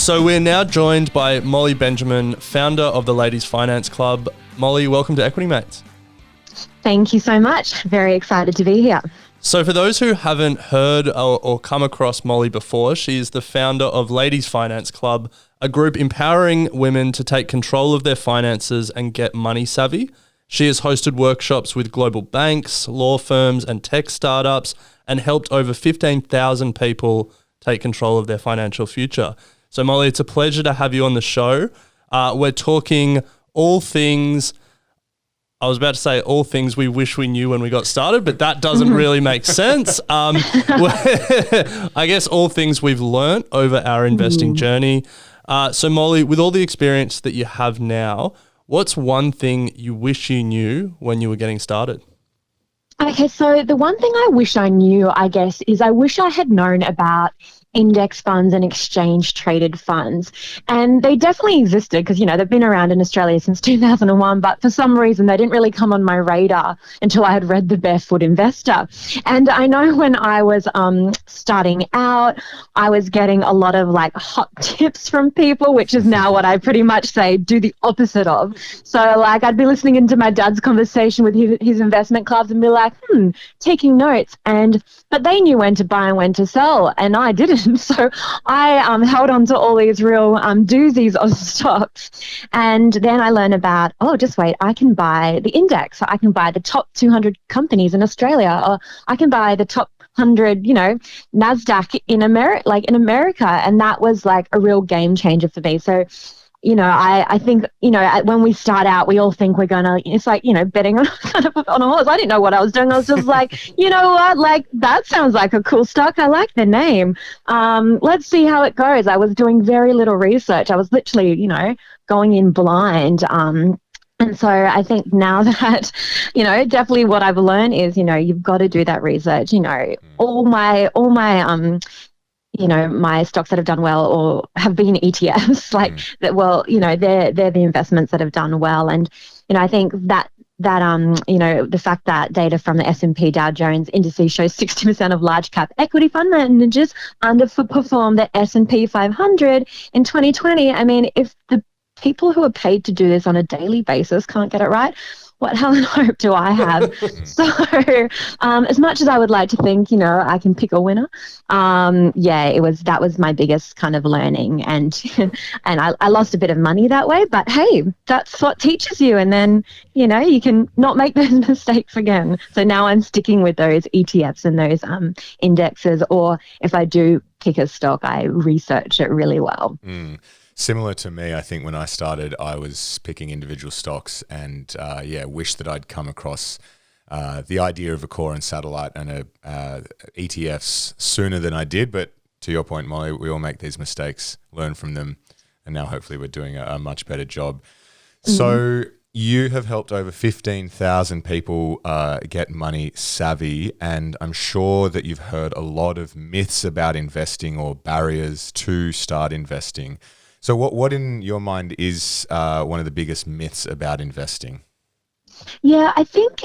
So we're now joined by Molly Benjamin, founder of the Ladies Finance Club. Molly, welcome to Equity Mates. Thank you so much. Very excited to be here. So for those who haven't heard or come across Molly before, she is the founder of Ladies Finance Club, a group empowering women to take control of their finances and get money savvy. She has hosted workshops with global banks, law firms and tech startups and helped over 15,000 people take control of their financial future. So Molly, it's a pleasure to have you on the show. We're talking all things, I was about to say all things we wish we knew when we got started, but that doesn't really make sense. I guess all things we've learnt over our investing journey. So Molly, with all the experience that you have now, what's one thing you wish you knew when you were getting started? Okay, so the one thing I wish I knew, I guess, is I wish I had known about index funds and exchange traded funds. And they definitely existed because, they've been around in Australia since 2001, but for some reason they didn't really come on my radar until I had read The Barefoot Investor. And I know when I was starting out, I was getting a lot of hot tips from people, which is now what I pretty much say, do the opposite of. So I'd be listening into my dad's conversation with his investment clubs and be like, taking notes. But they knew when to buy and when to sell, and I didn't. So I held on to all these real doozies of stocks. And then I learned about, just wait, I can buy the index. So I can buy the top 200 companies in Australia, or I can buy the top 100, NASDAQ in America. And that was a real game changer for me. So I think, when we start out, we all think we're going to, it's betting on a horse. I didn't know what I was doing. I was just like, you know what, that sounds like a cool stock. I like the name. Let's see how it goes. I was doing very little research. I was literally, going in blind. And so I think now that, definitely what I've learned is, you've got to do that research. All my my stocks that have done well or have been ETFs, they're the investments that have done well. And, I think that the fact that data from the S&P Dow Jones indices shows 60% of large cap equity fund managers underperformed the S&P 500 in 2020. I mean, if the people who are paid to do this on a daily basis can't get it right, what hell and hope do I have? So as much as I would like to think, I can pick a winner, that was my biggest kind of learning. And I lost a bit of money that way, but hey, that's what teaches you. And then, you can not make those mistakes again. So now I'm sticking with those ETFs and those indexes, or if I do pick a stock, I research it really well. Similar to me, I think when I started, I was picking individual stocks and, wish that I'd come across the idea of a core and satellite and ETFs sooner than I did. But to your point, Molly, we all make these mistakes, learn from them, and now hopefully we're doing a much better job. So you have helped over 15,000 people get money savvy, and I'm sure that you've heard a lot of myths about investing or barriers to start investing. So what in your mind is one of the biggest myths about investing? Yeah, I think,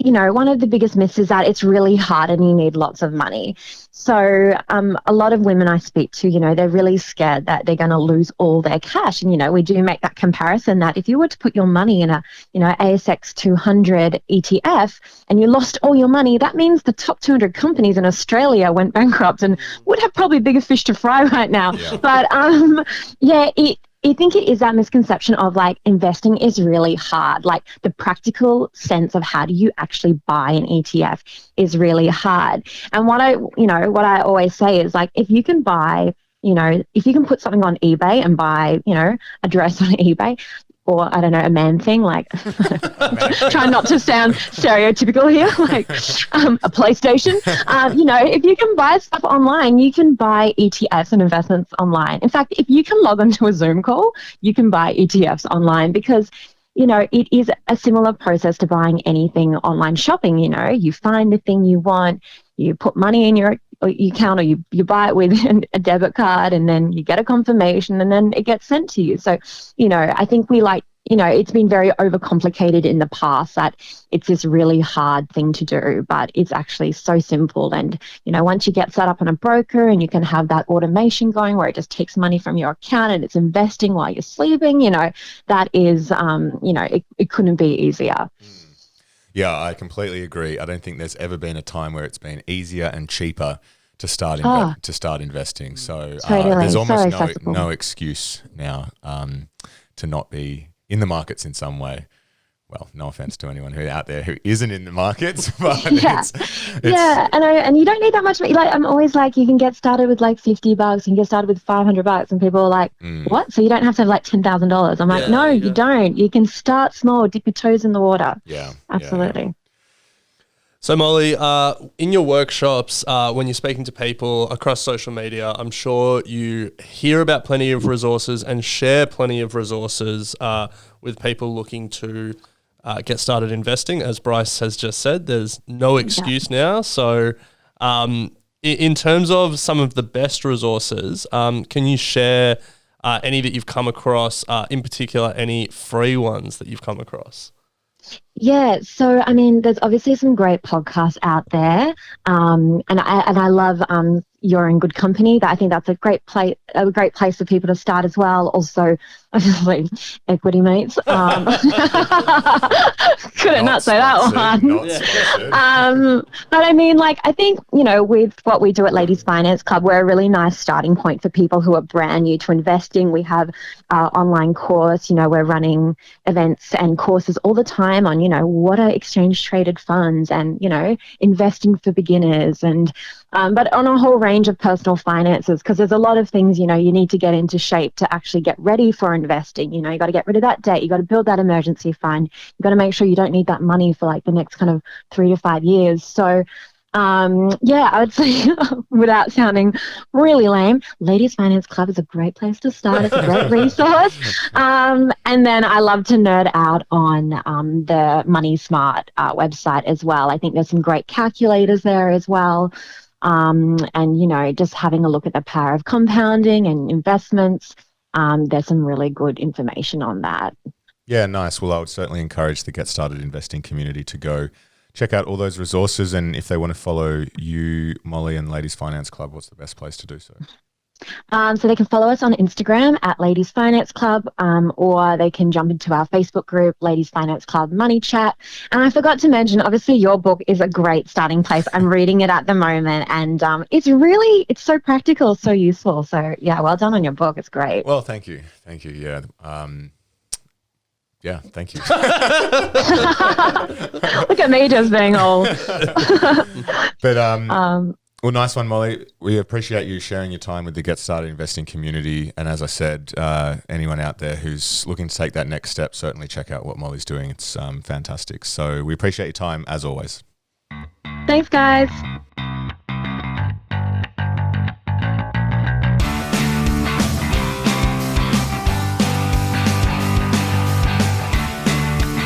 one of the biggest myths is that it's really hard and you need lots of money. So a lot of women I speak to, they're really scared that they're going to lose all their cash. And, we do make that comparison that if you were to put your money in a, ASX 200 ETF and you lost all your money, that means the top 200 companies in Australia went bankrupt and would have probably bigger fish to fry right now. Yeah. But I think it is that misconception of investing is really hard. The practical sense of how do you actually buy an ETF is really hard. And what I always say is if you can buy, if you can put something on eBay and buy, a dress on eBay, or I don't know, a man thing, try not to sound stereotypical here, a PlayStation. If you can buy stuff online, you can buy ETFs and investments online. In fact, if you can log onto a Zoom call, you can buy ETFs online because, it is a similar process to buying anything online shopping. You find the thing you want, you put money in your account, or you buy it with a debit card, and then you get a confirmation and then it gets sent to you. So, I think we like it's been very overcomplicated in the past that it's this really hard thing to do, but it's actually so simple. And, once you get set up on a broker and you can have that automation going where it just takes money from your account and it's investing while you're sleeping, that is, it couldn't be easier. Yeah, I completely agree. I don't think there's ever been a time where it's been easier and cheaper to start investing. So Totally. there's almost accessible. no excuse now to not be in the markets in some way. Well, no offense to anyone who out there who isn't in the markets, but and you don't need that much. Like, I'm always like, you can get started with like $50, you can get started with $500, and people are like, what? So you don't have to have like $10,000? I'm like, no, you don't. You can start small, dip your toes in the water. Yeah, absolutely. Yeah. So Molly, in your workshops, when you're speaking to people across social media, I'm sure you hear about plenty of resources and share plenty of resources with people looking to get started investing. As Bryce has just said, there's no excuse now. So in terms of some of the best resources, can you share any that you've come across, in particular, any free ones that you've come across? Yeah, so I mean, there's obviously some great podcasts out there, and I love You're in Good Company. I think that's a great place for people to start as well. Also, obviously, Equity Mates. Couldn't not say that one. But I mean, like, I think with what we do at Ladies Finance Club, we're a really nice starting point for people who are brand new to investing. We have our online course. We're running events and courses all the time on what are exchange traded funds and investing for beginners and but on a whole range of personal finances, because there's a lot of things you need to get into shape to actually get ready for investing. You got to get rid of that debt, you got to build that emergency fund, you got to make sure you don't need that money for like the next kind of 3 to 5 years. So I would say, without sounding really lame, Ladies Finance Club is a great place to start. It's a great resource. And then I love to nerd out on the Money Smart website as well. I think there's some great calculators there as well. And, just having a look at the power of compounding and investments, there's some really good information on that. Yeah, nice. Well, I would certainly encourage the Get Started Investing community to go check out all those resources. And if they want to follow you, Molly, and Ladies Finance Club, what's the best place to do so? So they can follow us on Instagram at Ladies Finance Club, or they can jump into our Facebook group, Ladies Finance Club Money Chat. And I forgot to mention, obviously, your book is a great starting place. I'm reading it at the moment, and it's so practical, so useful. So yeah, well done on your book. It's great. Well, thank you. Yeah. Yeah, thank you. Look at me just being all. But well, nice one, Molly. We appreciate you sharing your time with the Get Started Investing community. And as I said, anyone out there who's looking to take that next step, certainly check out what Molly's doing. It's fantastic. So we appreciate your time as always. Thanks, guys.